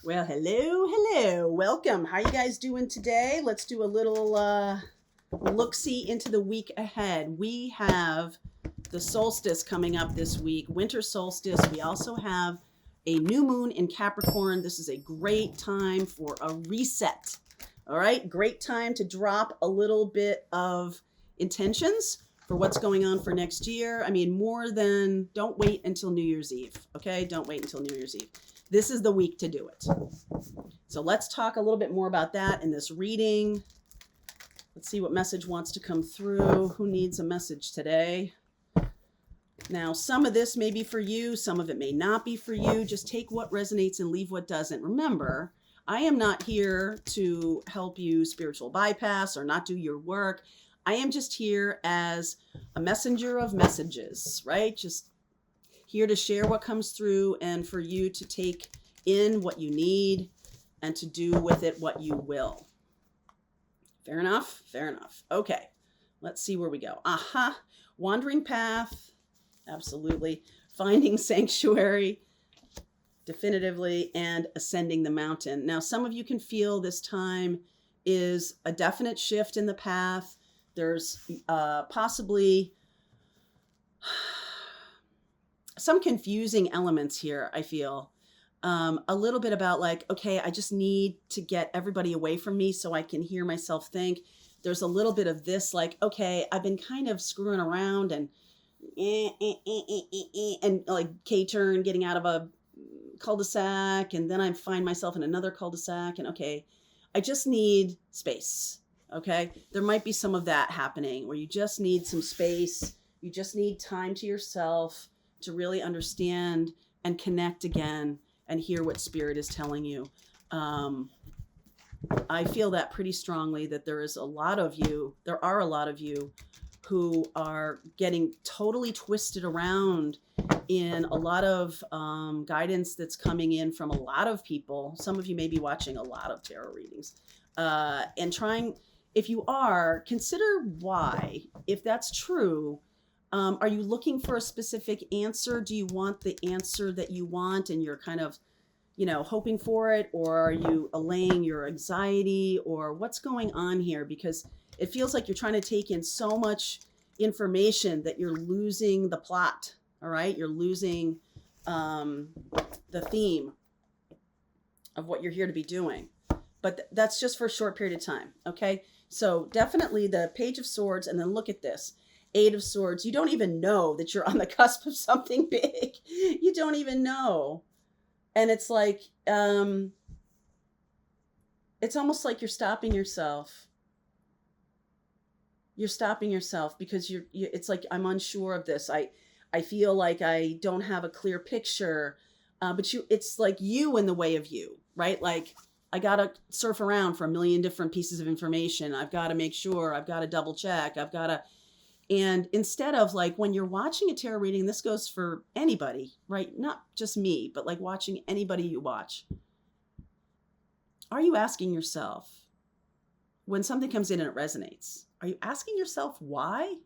Well, hello. Welcome. How you guys doing today? Let's do a little look-see into the week ahead. We have the solstice coming up this week, winter solstice. We also have a new moon in Capricorn. This is a great time for a reset. All right, great time to drop a little bit of intentions for what's going on for next year. I mean, don't wait until New Year's Eve, okay? Don't wait until New Year's Eve. This is the week to do it. So let's talk a little bit more about that in this reading. Let's see what message wants to come through. Who needs a message today? Now, some of this may be for you. Some of it may not be for you. Just take what resonates and leave what doesn't. Remember, I am not here to help you spiritual bypass or not do your work. I am just here as a messenger of messages, right? Just here to share what comes through and for you to take in what you need and to do with it what you will. Fair enough? Fair enough. Okay, let's see where we go. Wandering path. Absolutely. Finding sanctuary. Definitively. And ascending the mountain. Now, some of you can feel this time is a definite shift in the path. There's possibly some confusing elements here, I feel. A little bit about like, okay, I just need to get everybody away from me so I can hear myself think. There's a little bit of this like, okay, I've been kind of screwing around and like K-turn, getting out of a cul-de-sac, and then I find myself in another cul-de-sac, and okay, I just need space, okay? There might be some of that happening where you just need some space. You just need time to yourself to really understand and connect again and hear what spirit is telling you. I feel that pretty strongly that there are a lot of you who are getting totally twisted around in a lot of guidance that's coming in from a lot of people. Some of you may be watching a lot of tarot readings and trying, if you are, consider why. If that's true, are you looking for a specific answer? Do you want the answer that you want and you're kind of, hoping for it? Or are you allaying your anxiety? Or what's going on here? Because it feels like you're trying to take in so much information that you're losing the plot. All right? You're losing the theme of what you're here to be doing. But that's just for a short period of time. Okay? So definitely the Page of Swords, and then look at this. Eight of Swords. You don't even know that you're on the cusp of something big. You don't even know. And it's like, it's almost like you're stopping yourself. You're stopping yourself because it's like, I'm unsure of this. I feel like I don't have a clear picture, but it's like you in the way of you, right? Like, I got to surf around for a million different pieces of information. I've got to make sure, I've got to double check. And instead of like when you're watching a tarot reading, this goes for anybody, right? Not just me, but like watching anybody you watch. Are you asking yourself when something comes in and it resonates? Are you asking yourself why?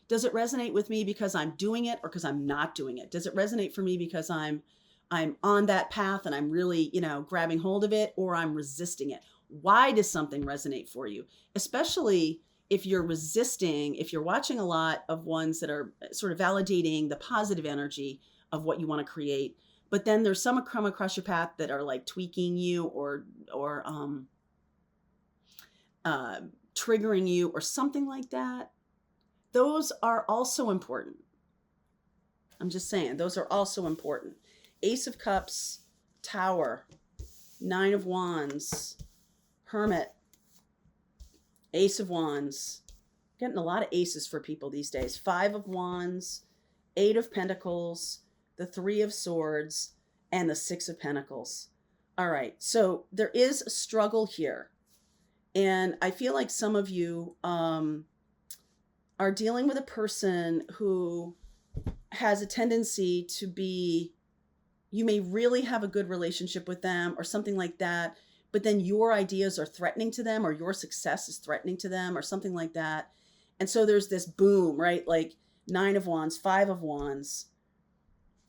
Does it resonate with me because I'm doing it or because I'm not doing it? Does it resonate for me because I'm on that path and I'm really, grabbing hold of it, or I'm resisting it? Why does something resonate for you? Especially if you're resisting, if you're watching a lot of ones that are sort of validating the positive energy of what you want to create, but then there's some come across your path that are like tweaking you or triggering you or something like that. Those are also important. I'm just saying, those are also important. Ace of Cups, Tower, Nine of Wands, Hermit, Ace of Wands. Getting a lot of aces for people these days. Five of Wands, Eight of Pentacles, the Three of Swords, and the Six of Pentacles. All right, so there is a struggle here. And I feel like some of you are dealing with a person who has a tendency to be, you may really have a good relationship with them or something like that, but then your ideas are threatening to them or your success is threatening to them or something like that. And so there's this boom, right? Like Nine of Wands, Five of Wands.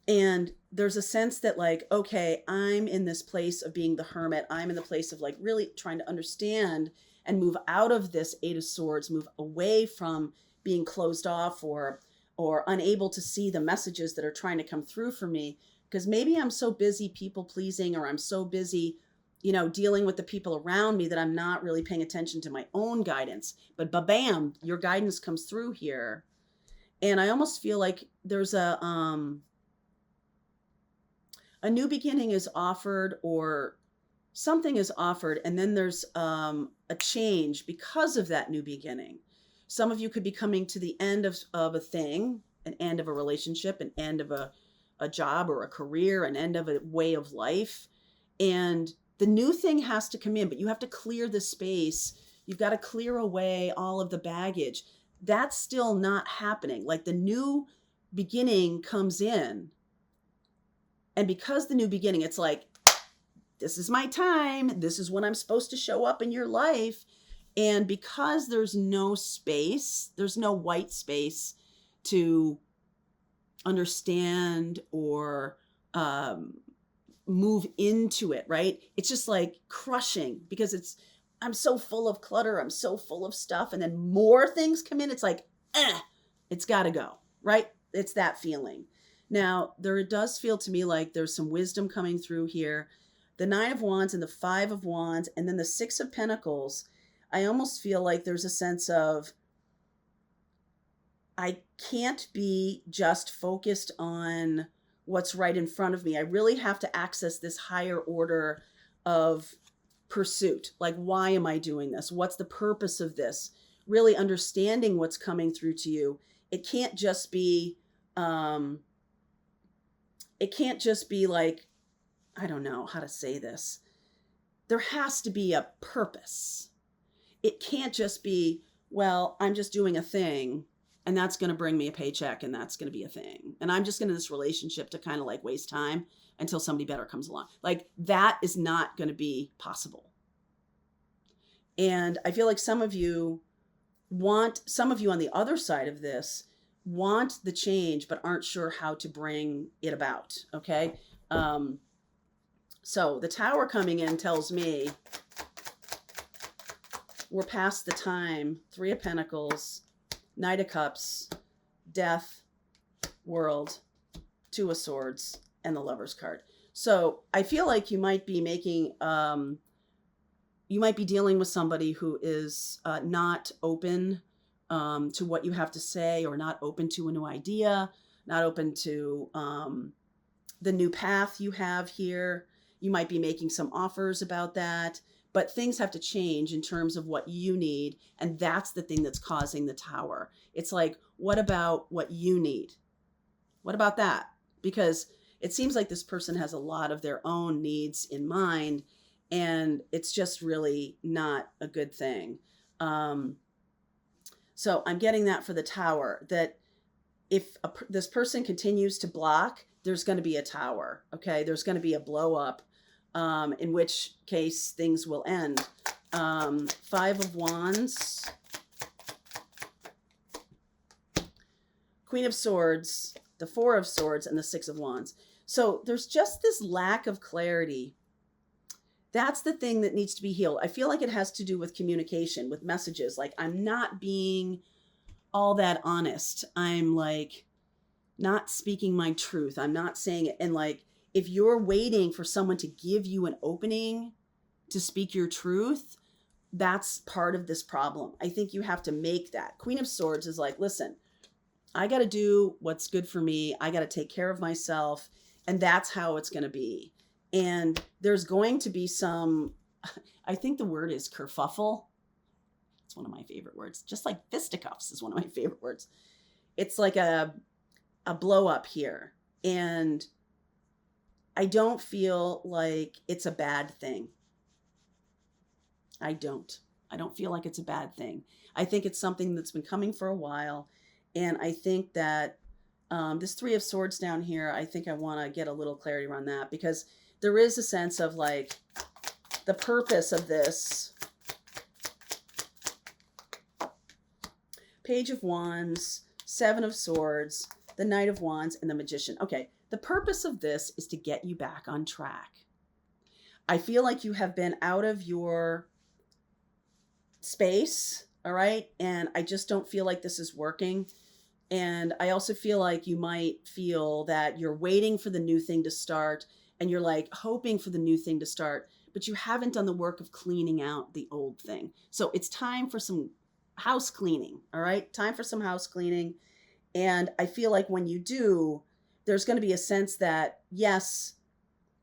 And there's a sense that like, okay, I'm in this place of being the hermit. I'm in the place of like really trying to understand and move out of this Eight of Swords, move away from being closed off or unable to see the messages that are trying to come through for me. Because maybe I'm so busy people pleasing, or I'm so busy, dealing with the people around me that I'm not really paying attention to my own guidance. But bam, your guidance comes through here. And I almost feel like there's a new beginning is offered, or something is offered, and then there's a change because of that new beginning. Some of you could be coming to the end of a thing, an end of a relationship, an end of a job or a career, an end of a way of life. And the new thing has to come in, but you have to clear the space. You've got to clear away all of the baggage. That's still not happening. Like the new beginning comes in. And because the new beginning, it's like, this is my time. This is when I'm supposed to show up in your life. And because there's no space, there's no white space to understand or move into it, right? It's just like crushing because I'm so full of clutter. I'm so full of stuff. And then more things come in. It's like, it's got to go, right? It's that feeling. Now, there does feel to me like there's some wisdom coming through here. The Nine of Wands and the Five of Wands and then the Six of Pentacles. I almost feel like there's a sense of, I can't be just focused on what's right in front of me. I really have to access this higher order of pursuit. Like, why am I doing this? What's the purpose of this? Really understanding what's coming through to you. It can't just be like, I don't know how to say this. There has to be a purpose. It can't just be, well, I'm just doing a thing and that's going to bring me a paycheck and that's going to be a thing. And I'm just going to this relationship to kind of like waste time until somebody better comes along. Like that is not going to be possible. And I feel like some of you on the other side of this want the change, but aren't sure how to bring it about. Okay. So the Tower coming in tells me we're past the time. Three of Pentacles, Knight of Cups, Death, World, Two of Swords, and the Lover's card. So I feel like you might be making, you might be dealing with somebody who is not open to what you have to say, or not open to a new idea, not open to the new path you have here. You might be making some offers about that, but things have to change in terms of what you need. And that's the thing that's causing the Tower. It's like, what about what you need? What about that? Because it seems like this person has a lot of their own needs in mind, and it's just really not a good thing. So I'm getting that for the Tower, that if this person continues to block, there's going to be a Tower. Okay. There's going to be a blow up, in which case things will end. Five of Wands, Queen of Swords, the Four of Swords, and the Six of Wands. So there's just this lack of clarity. That's the thing that needs to be healed. I feel like it has to do with communication, with messages. Like I'm not being all that honest. I'm like not speaking my truth. I'm not saying it. And like, if you're waiting for someone to give you an opening to speak your truth, that's part of this problem. I think you have to make that. Queen of Swords is like, listen, I got to do what's good for me. I got to take care of myself. And that's how it's going to be. And there's going to be some, I think the word is kerfuffle. It's one of my favorite words. Just like fisticuffs is one of my favorite words. It's like a blow up here. And I don't feel like it's a bad thing. I don't feel like it's a bad thing. I think it's something that's been coming for a while. And I think that this Three of Swords down here, I think I want to get a little clarity around that, because there is a sense of like the purpose of this. Page of Wands, Seven of Swords, the Knight of Wands, and the Magician. Okay, The purpose of this is to get you back on track. I feel like you have been out of your space, all right? And I just don't feel like this is working. And I also feel like you might feel that you're waiting for the new thing to start and you're like hoping for the new thing to start, but you haven't done the work of cleaning out the old thing. So it's time for some house cleaning, all right? Time for some house cleaning. And I feel like when you do, there's going to be a sense that, yes,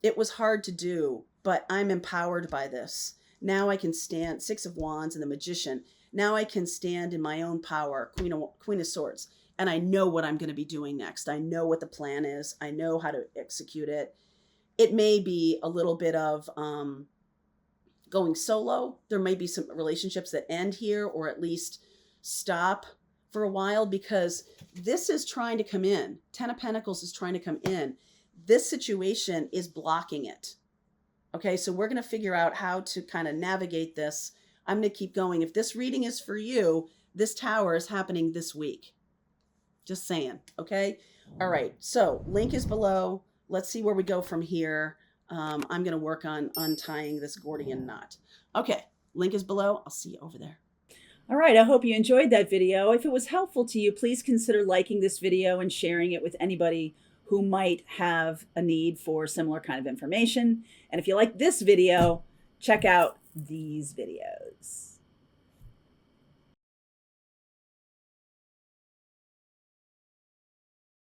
it was hard to do, but I'm empowered by this. Now I can stand, Six of Wands and the Magician. Now I can stand in my own power, Queen of Swords. And I know what I'm going to be doing next. I know what the plan is. I know how to execute it. It may be a little bit of going solo. There may be some relationships that end here or at least stop for a while because this is trying to come in. Ten of Pentacles is trying to come in. This situation is blocking it. Okay, so we're going to figure out how to kind of navigate this. I'm going to keep going. If this reading is for you, this Tower is happening this week. Just saying, okay? All right, so link is below. Let's see where we go from here. I'm going to work on untying this Gordian knot. Okay, link is below. I'll see you over there. All right, I hope you enjoyed that video. If it was helpful to you, please consider liking this video and sharing it with anybody who might have a need for similar kind of information. And if you like this video, check out these videos.